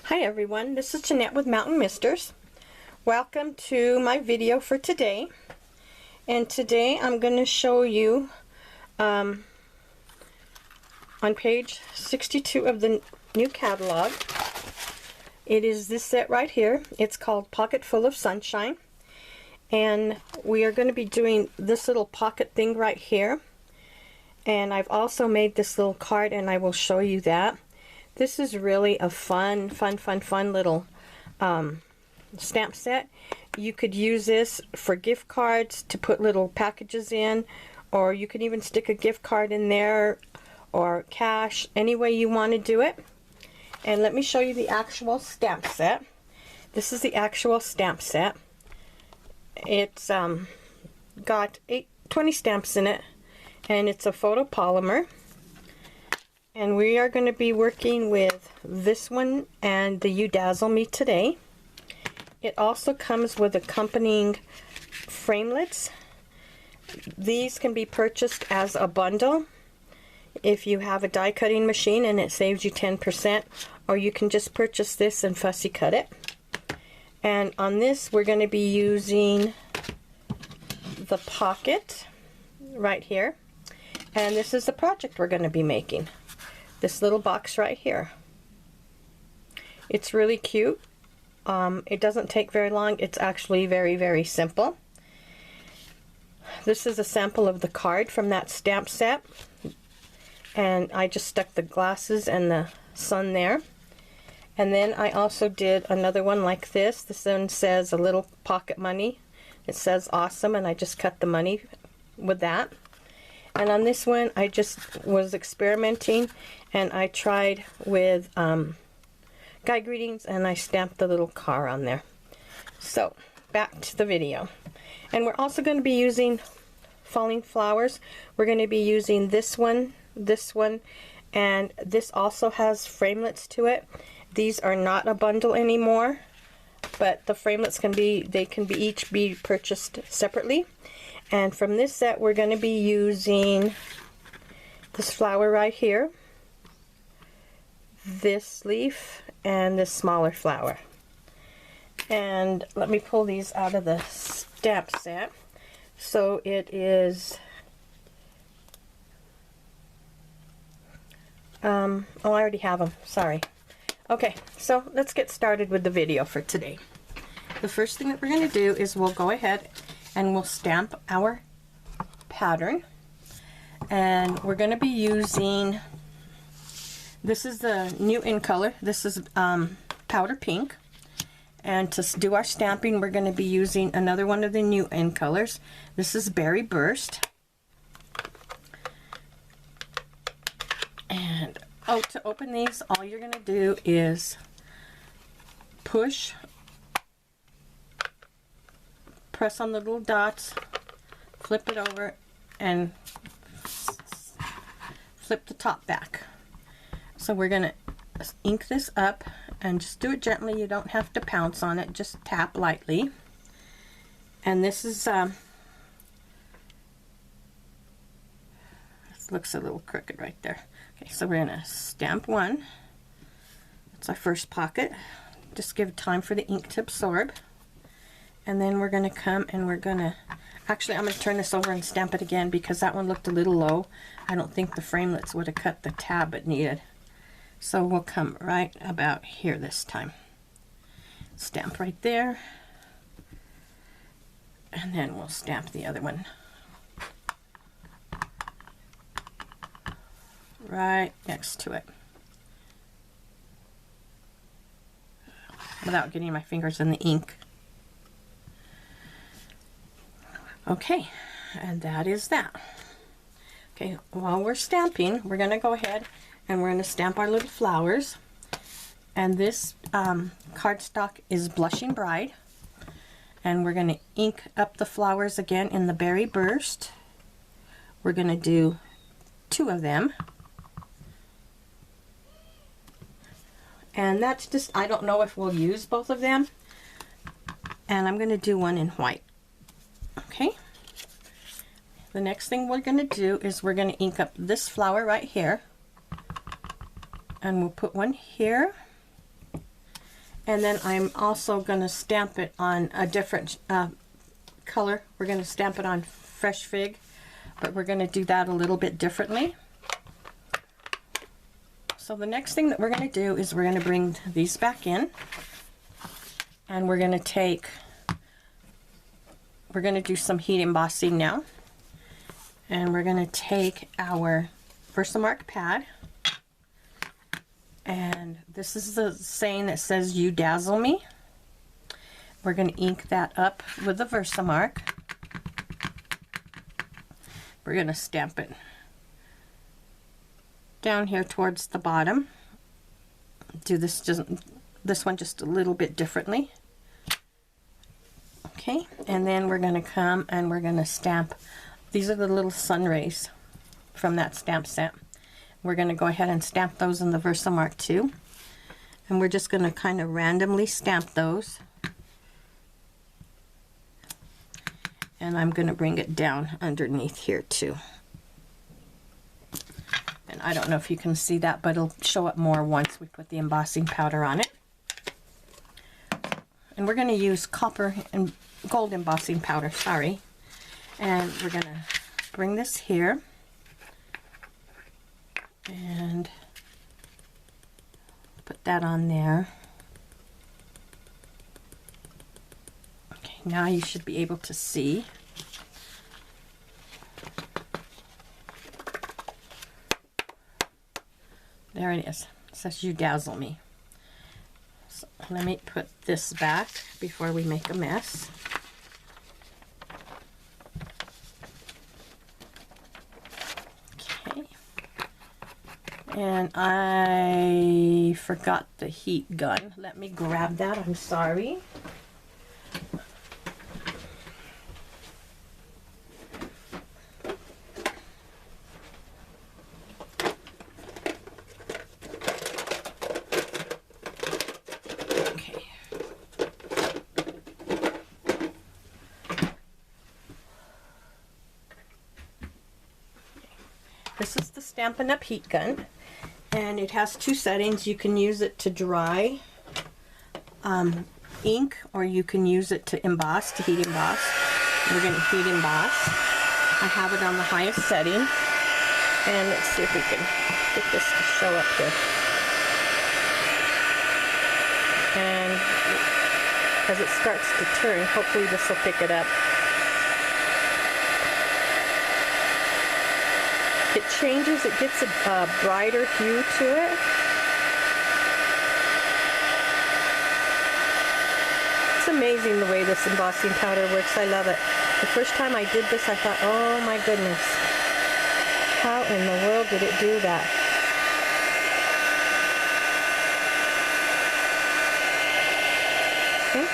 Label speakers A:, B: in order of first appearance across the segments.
A: Hi everyone, this is Jeanette with Mountain Misters. Welcome to my video for today. And today I'm going to show you on page 62 of the new catalog. It is this set right here. It's called Pocketful of Sunshine. And we are going to be doing this little pocket thing right here. And I've also made this little card and I will show you that. This is really a fun little stamp set. You could use this for gift cards to put little packages in, or you could even stick a gift card in there, or cash, any way you want to do it. And let me show you the actual stamp set. This is the actual stamp set. It's got 20 stamps in it, and it's a photopolymer. And we are going to be working with this one and the You Dazzle Me Today. It also comes with accompanying framelits. These can be purchased as a bundle if you have a die cutting machine, and it saves you 10%, or you can just purchase this and fussy cut it. And on this we're going to be using the pocket right here, and this is the project we're going to be making. This little box right here. It's really cute. It doesn't take very long. It's actually very simple. This is a sample of the card from that stamp set, and I just stuck the glasses and the sun there. And then I also did another one like this. This one says a little pocket money. It says awesome, and I just cut the money with that. And on this one, I just was experimenting, and I tried with guy greetings, and I stamped the little car on there. So, back to the video. And we're also going to be using falling flowers. We're going to be using this one, and this also has framelits to it. These are not a bundle anymore, but the framelits can be, each be purchased separately. And from this set, we're going to be using this flower right here, this leaf, and this smaller flower. And let me pull these out of the stamp set. So it is, oh, I already have them, sorry. Okay, so let's get started with the video for today. The first thing that we're going to do is we'll go ahead and we'll stamp our pattern, and we're going to be using, this is the new in color. This is powder pink, and to do our stamping we're going to be using another one of the new in colors. This is Berry Burst. And to open these, all you're going to do is push, press on the little dots, flip it over, and flip the top back. So we're going to ink this up, and just do it gently. You don't have to pounce on it, just tap lightly. And this is, this looks a little crooked right there. Okay, so we're going to stamp one. That's our first pocket. Just give time for the ink to absorb. And then we're going to come and we're going to, actually I'm going to turn this over and stamp it again because that one looked a little low. I don't think the framelits would have cut the tab it needed. So we'll come right about here this time. Stamp right there. And then we'll stamp the other one right next to it, without getting my fingers in the ink. Okay, and that is that. Okay, while we're stamping, we're going to go ahead and we're going to stamp our little flowers. And this cardstock is Blushing Bride. And we're going to ink up the flowers again in the Berry Burst. We're going to do 2 of them. And that's just, I don't know if we'll use both of them. And I'm going to do one in white. Okay. The next thing we're going to do is we're going to ink up this flower right here. And we'll put one here. And then I'm also going to stamp it on a different color. We're going to stamp it on Fresh Fig, but we're going to do that a little bit differently. So the next thing that we're going to do is we're going to bring these back in, and we're going to do some heat embossing now. And we're going to take our Versamark pad, and this is the saying that says, "You dazzle me." We're going to ink that up with the Versamark. We're going to stamp it down here towards the bottom. Do this one just a little bit differently. Okay, and then we're going to come and we're going to stamp. These are the little sun rays from that stamp set. We're going to go ahead and stamp those in the Versamark too. And we're just going to kind of randomly stamp those. And I'm going to bring it down underneath here too. And I don't know if you can see that, but it'll show up more once we put the embossing powder on it. And we're going to use copper and gold embossing powder, sorry. And we're going to bring this here. And put that on there. Okay, now you should be able to see. There it is. It says, "You dazzle me." So let me put this back before we make a mess. Okay. And I forgot the heat gun. Let me grab that. I'm sorry. This is the Stampin' Up heat gun, and it has two settings. You can use it to dry ink, or you can use it to emboss, to heat emboss. We're going to heat emboss. I have it on the highest setting, and let's see if we can get this to show up here. And as it starts to turn, hopefully this will pick it up. It changes, it gets a brighter hue to it. It's amazing the way this embossing powder works. I love it. The first time I did this, I thought, oh my goodness, how in the world did it do that? Okay.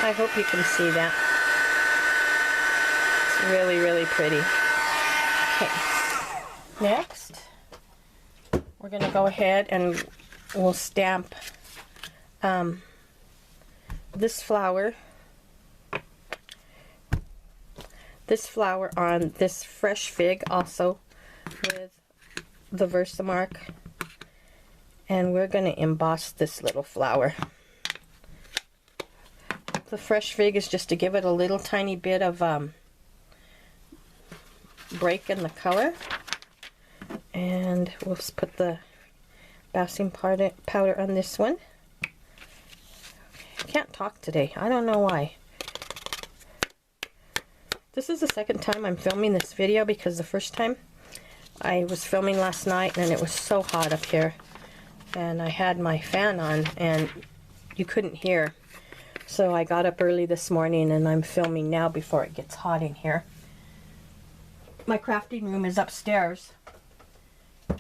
A: I hope you can see that. It's really, really pretty. Okay. Next, we're going to go ahead and we'll stamp this flower on this Fresh Fig also with the Versamark, and we're going to emboss this little flower. The Fresh Fig is just to give it a little tiny bit of break in the color. And we'll just put the embossing powder on this one. I can't talk today. I don't know why. This is the second time I'm filming this video, because the first time I was filming last night and it was so hot up here. And I had my fan on and you couldn't hear. So I got up early this morning and I'm filming now before it gets hot in here. My crafting room is upstairs.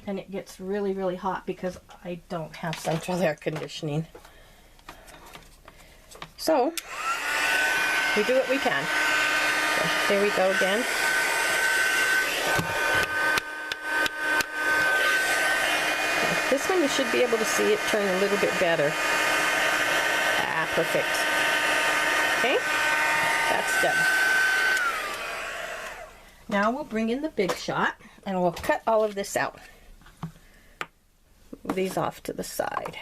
A: And it gets really, really hot because I don't have central air conditioning. So, we do what we can. So, here we go again. Okay, this one you should be able to see it turn a little bit better. Ah, perfect. Okay, that's done. Now we'll bring in the Big Shot and we'll cut all of this out. Move these off to the side.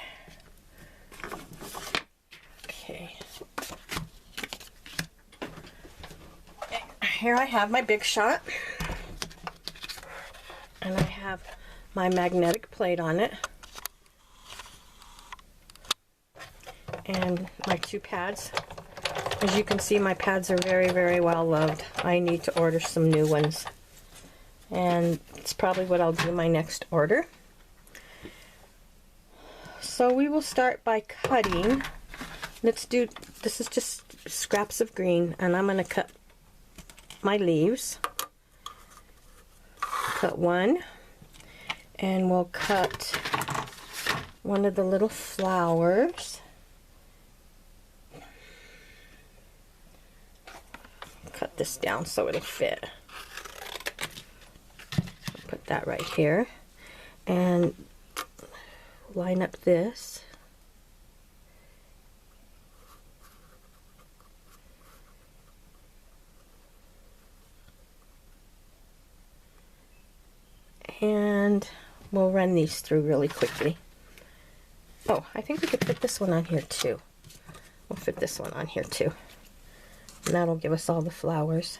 A: here I have my Big Shot, and I have my magnetic plate on it, and my 2 pads. As you can see, my pads are very, very well loved. I need to order some new ones, and it's probably what I'll do my next order. So we will start by cutting. This is just scraps of green, and I'm going to cut my leaves. Cut one, and we'll cut one of the little flowers. Cut this down so it'll fit. Put that right here, and line up this. And we'll run these through really quickly. Oh, I think we could fit this one on here too. We'll fit this one on here too. And that'll give us all the flowers.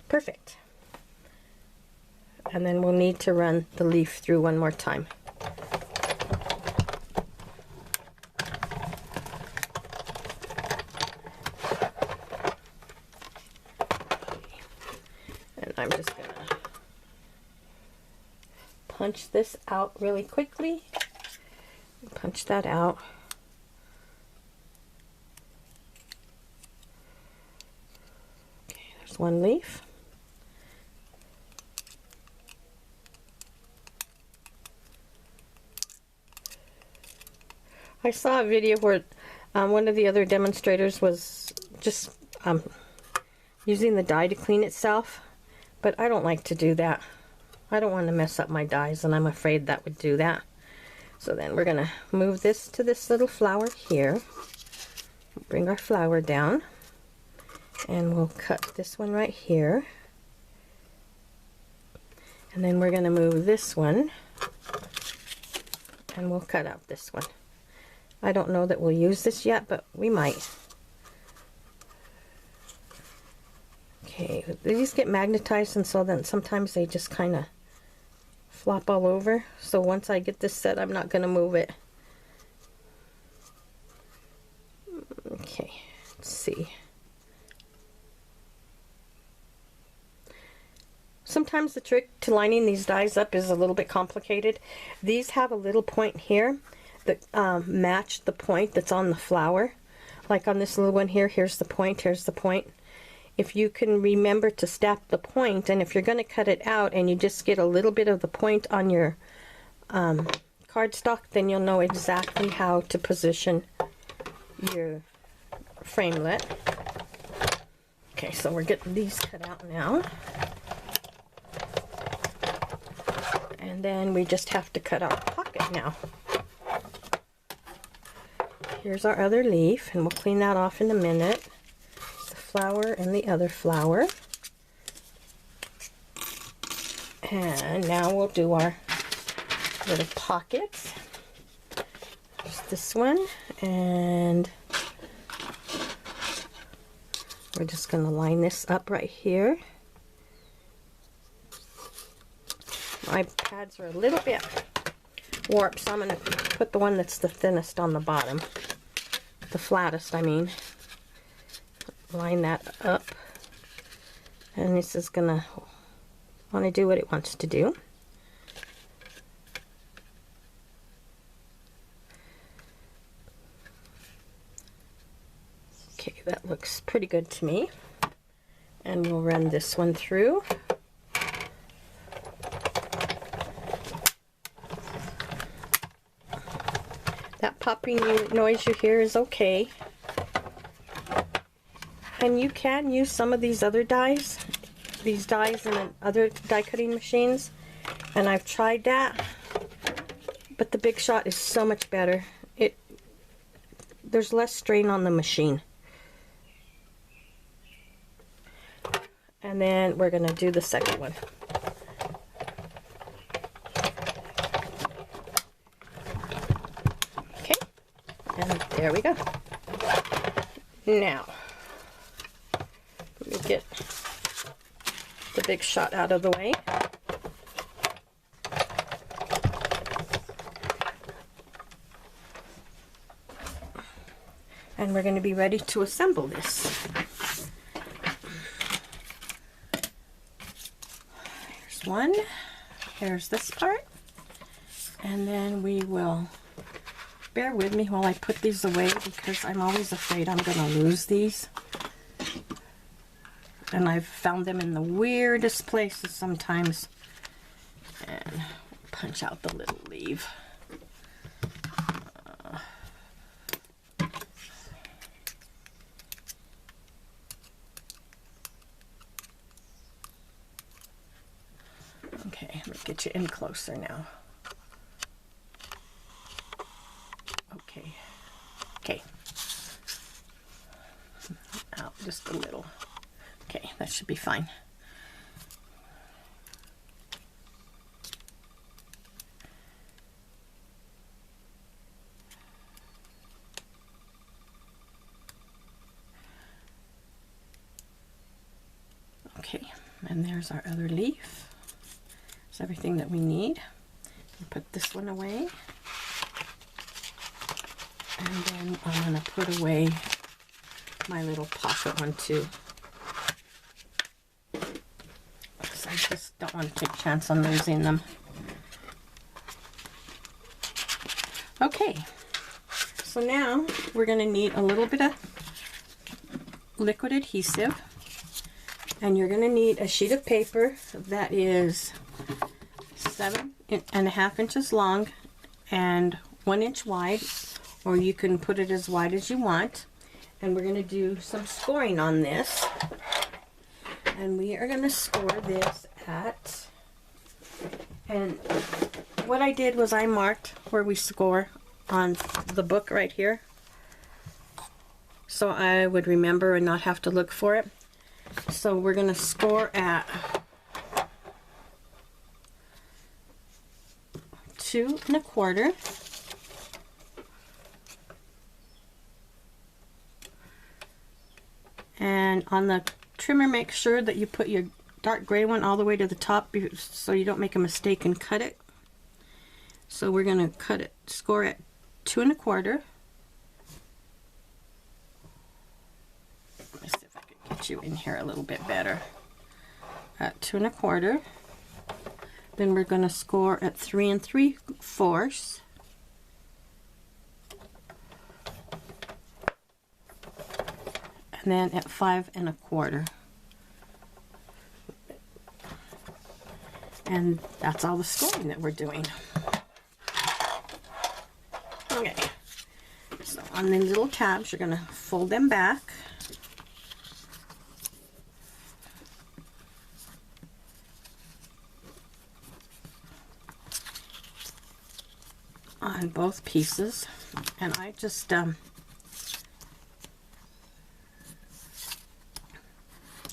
A: Perfect. And then we'll need to run the leaf through one more time. And I'm just gonna punch this out really quickly. Punch that out. Okay, there's one leaf. I saw a video where one of the other demonstrators was just using the dye to clean itself, but I don't like to do that. I don't want to mess up my dyes, and I'm afraid that would do that. So then we're going to move this to this little flower here. Bring our flower down, and we'll cut this one right here. And then we're going to move this one, and we'll cut out this one. I don't know that we'll use this yet, but we might. Okay, these get magnetized, and so then sometimes they just kind of flop all over. So once I get this set, I'm not going to move it. Okay, let's see. Sometimes the trick to lining these dies up is a little bit complicated. These have a little point here that match the point that's on the flower. Like on this little one here, here's the point, here's the point. If you can remember to snap the point, and if you're going to cut it out and you just get a little bit of the point on your cardstock, then you'll know exactly how to position your framelit. Okay, so we're getting these cut out now. And then we just have to cut out a pocket now. Here's our other leaf, and we'll clean that off in a minute. The flower and the other flower. And now we'll do our little pockets. Just this one, and we're just going to line this up right here. My pads are a little bit warped, so I'm going to put the one that's the thinnest on the bottom. The flattest, I mean. Line that up. And this is going to want to do what it wants to do. Okay, that looks pretty good to me. And we'll run this one through. That popping noise you hear is okay. And you can use some of these other dies, in other die cutting machines, and I've tried that, but the Big Shot is so much better. There's less strain on the machine. And then we're going to do the second one. And there we go. Now, big shot out of the way. And we're going to be ready to assemble this. Here's one. Here's this part. And then we will, bear with me while I put these away because I'm always afraid I'm going to lose these. And I've found them in the weirdest places sometimes. And punch out the little leaf. Okay, let me get you in closer now. Okay. Okay. Out just a little. Okay, that should be fine. Okay, and there's our other leaf. It's everything that we need. Put this one away. And then I'm going to put away my little pocket one too. Because I just don't want to take a chance on losing them. Okay, so now we're going to need a little bit of liquid adhesive. And you're going to need a sheet of paper that is 7.5 inches long and 1 inch wide, or you can put it as wide as you want. And we're going to do some scoring on this. And we are going to score this at, and what I did was I marked where we score on the book right here, so I would remember and not have to look for it. So we're going to score at 2 1/4. And on the trimmer, make sure that you put your dark gray one all the way to the top so you don't make a mistake and cut it. So we're going to cut it, score at 2 1/4. Let me see if I can get you in here a little bit better. At 2 1/4. Then we're going to score at 3 3/4. And then at 5 1/4. And that's all the scoring that we're doing. Okay. So on the little tabs, you're going to fold them back. On both pieces, and I just I'm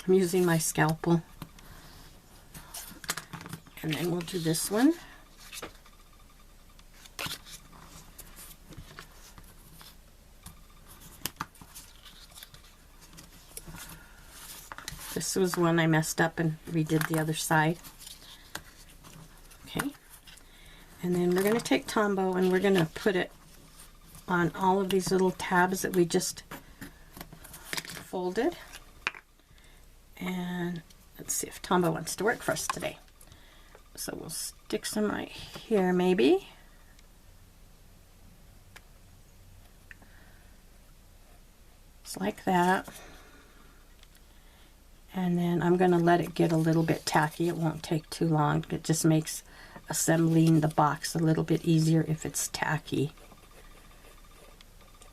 A: using my scalpel, and then we'll do this one. This was one I messed up and redid the other side. Okay. And then we're going to take Tombow and we're going to put it on all of these little tabs that we just folded. And let's see if Tombow wants to work for us today. So we'll stick some right here maybe. Just like that. And then I'm going to let it get a little bit tacky. It won't take too long. It just makes assembling the box a little bit easier if it's tacky.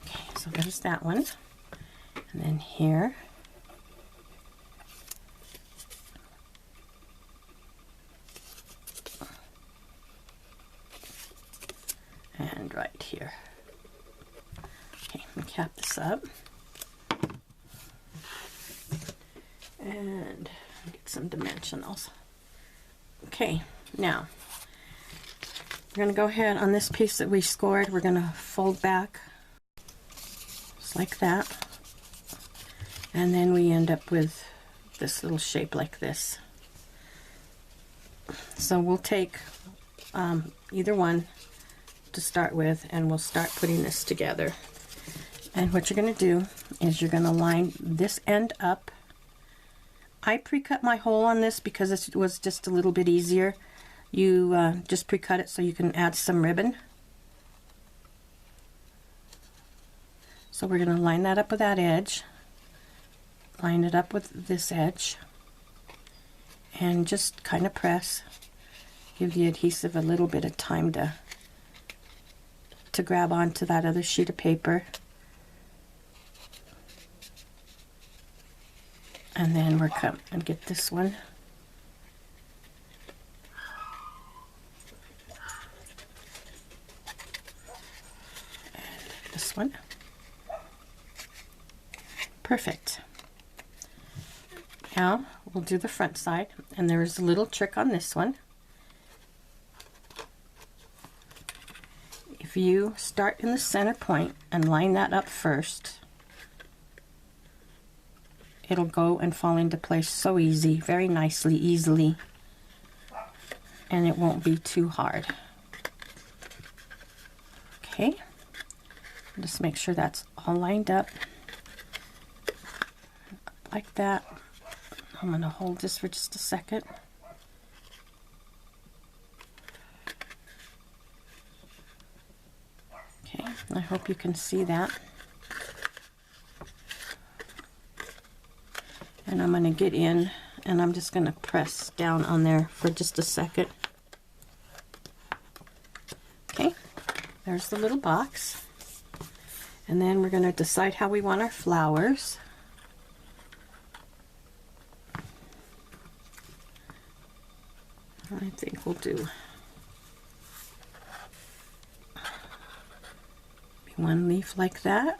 A: Okay, so there's that one. And then here. And right here. Okay, let me cap this up. And get some dimensionals. Okay, now we're going to go ahead on this piece that we scored. We're going to fold back just like that, and then we end up with this little shape like this. So we'll take either one to start with, and we'll start putting this together. And what you're going to do is you're going to line this end up. I pre-cut my hole on this because it was just a little bit easier. You just pre-cut it so you can add some ribbon. So we're going to line that up with that edge, line it up with this edge, and just kind of press. Give the adhesive a little bit of time to grab onto that other sheet of paper. And then we're come and get this one. And this one. Perfect. Now we'll do the front side, and there is a little trick on this one. If you start in the center point and line that up first, it'll go and fall into place so easy, very nicely, easily, and it won't be too hard. Okay, just make sure that's all lined up like that. I'm going to hold this for just a second. Okay, I hope you can see that. And I'm going to get in, and I'm just going to press down on there for just a second. Okay, there's the little box. And then we're going to decide how we want our flowers. I think we'll do one leaf like that,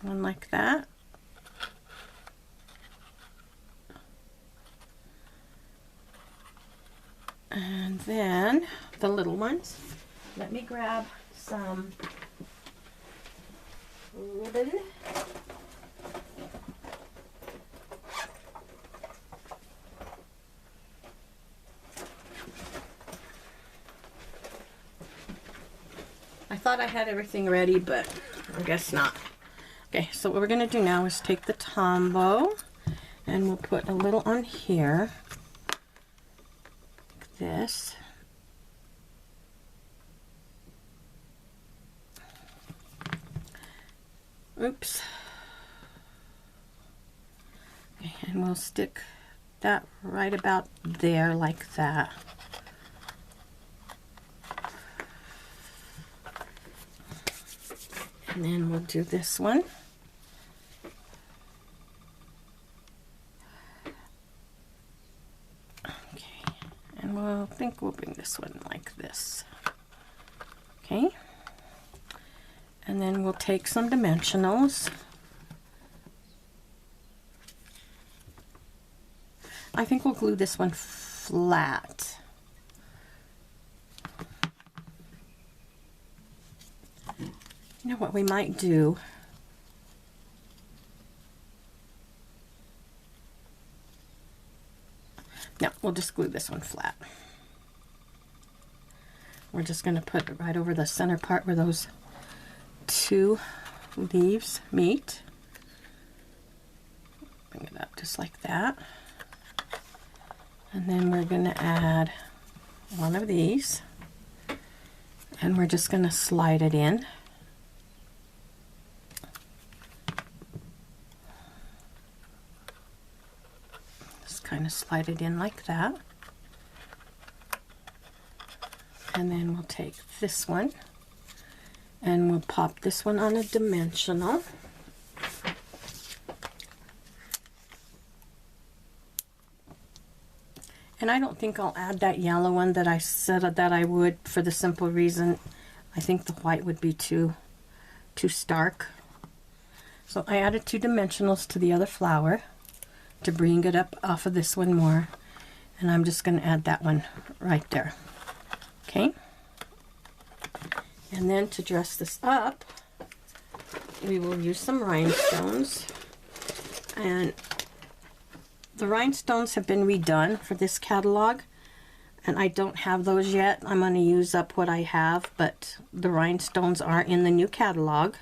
A: one like that. And then the little ones. Let me grab some ribbon. I thought I had everything ready, but I guess not. Okay, so what we're going to do now is take the Tombow, and we'll put a little on here. This. Oops. Okay, and we'll stick that right about there like that. And then we'll do this one. I think we'll bring this one like this. Okay, and then we'll take some dimensionals. I think we'll glue this one flat. You know what we might do? No, we'll just glue this one flat. We're just going to put it right over the center part where those two leaves meet. Bring it up just like that. And then we're going to add one of these. And we're just going to slide it in. Just kind of slide it in like that. And then we'll take this one and we'll pop this one on a dimensional. And I don't think I'll add that yellow one that I said that I would, for the simple reason I think the white would be too stark. So I added 2 dimensionals to the other flower to bring it up off of this one more. And I'm just going to add that one right there. Okay, and then to dress this up, we will use some rhinestones, and the rhinestones have been redone for this catalog, And I don't have those yet. I'm going to use up what I have, but the rhinestones are in the new catalog.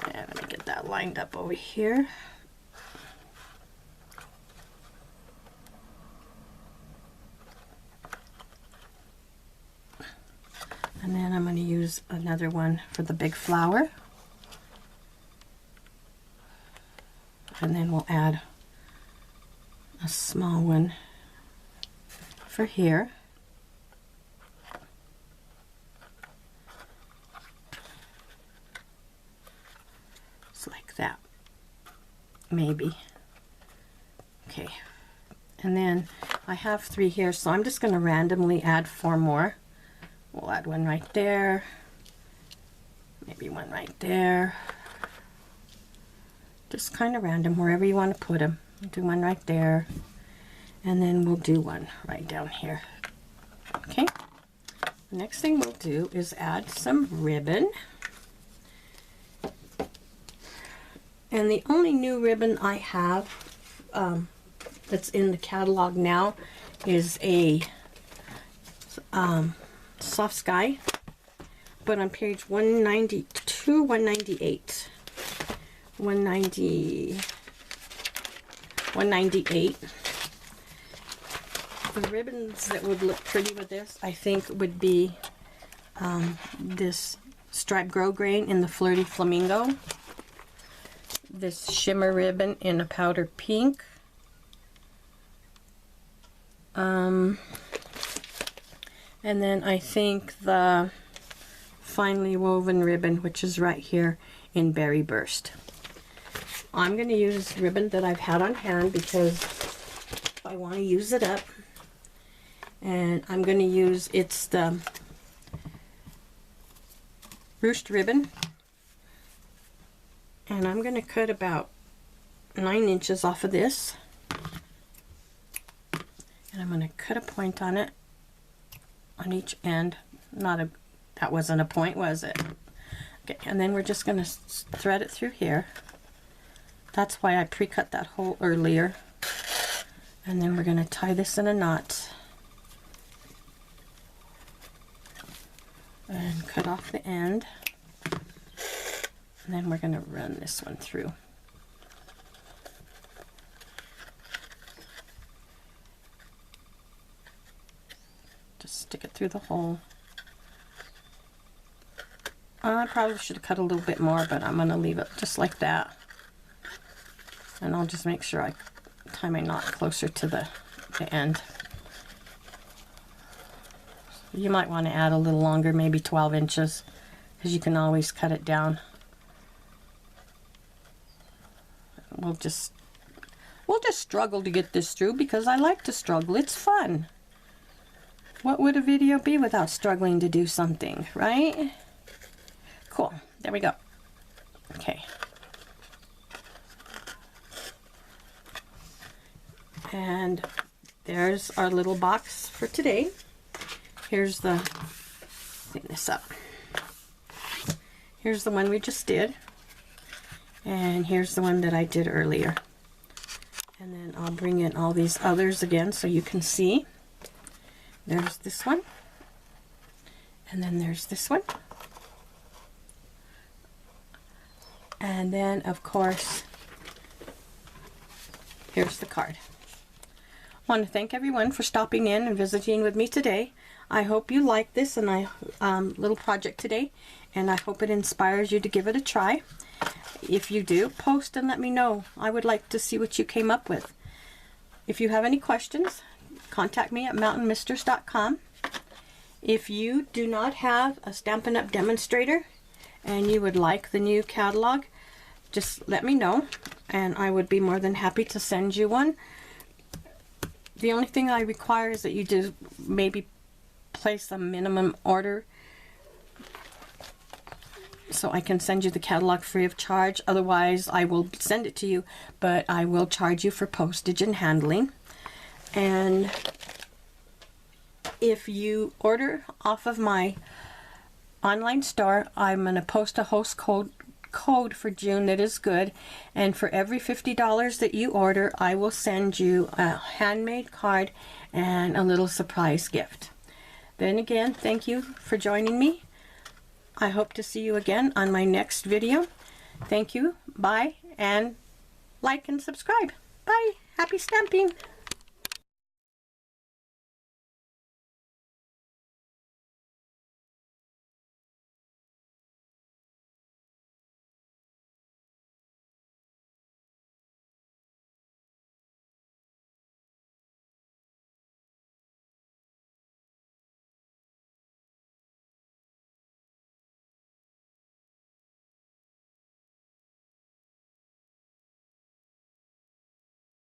A: And let me get that lined up over here. And then I'm going to use another one for the big flower. And then we'll add a small one for here. Just like that. Maybe. Okay. And then I have 3 here, so I'm just going to randomly add 4 more. We'll add one right there, maybe one right there, just kind of random, wherever you want to put them. Do one right there, and then we'll do one right down here. Okay, the next thing we'll do is add some ribbon. And the only new ribbon I have that's in the catalog now is a Soft Sky, but on page 192, 198, 198, the ribbons that would look pretty with this, I think, would be this striped grosgrain in the Flirty Flamingo, this shimmer ribbon in a powder pink, and then I think the finely woven ribbon, which is right here in Berry Burst. I'm going to use ribbon that I've had on hand because I want to use it up. And I'm going to use, it's the ruched ribbon. And I'm going to cut about 9 inches off of this. And I'm going to cut a point on it. On each end. That wasn't a point, was it? Okay, and then we're just going to thread it through here. That's why I pre-cut that hole earlier. And then we're going to tie this in a knot. And cut off the end. And then we're going to run this one through. Stick it through the hole. I probably should have cut a little bit more, but I'm going to leave it just like that. And I'll just make sure I tie my knot closer to the end. You might want to add a little longer, maybe 12 inches, because you can always cut it down. We'll just struggle to get this through because I like to struggle. It's fun. What would a video be without struggling to do something, right? Cool. There we go. Okay. And there's our little box for today. Here's the, clean this up. Here's the one we just did. And here's the one that I did earlier. And then I'll bring in all these others again so you can see. There's this one, and then there's this one, and then of course here's the card. I want to thank everyone for stopping in and visiting with me today. I hope you like this and little project today, and I hope it inspires you to give it a try. If you do, post and let me know. I would like to see what you came up with. If you have any questions, contact me at mountainmisters.com. If you do not have a Stampin' Up! Demonstrator and you would like the new catalog, just let me know and I would be more than happy to send you one. The only thing I require is that you do maybe place a minimum order so I can send you the catalog free of charge. Otherwise, I will send it to you, but I will charge you for postage and handling. And if you order off of my online store, I'm going to post a host code code for June that is good, and for every $50 that you order, I will send you a handmade card and a little surprise gift. Then again, thank you for joining me. I hope to see you again on my next video. Thank you, bye, and like and subscribe. Bye, happy stamping!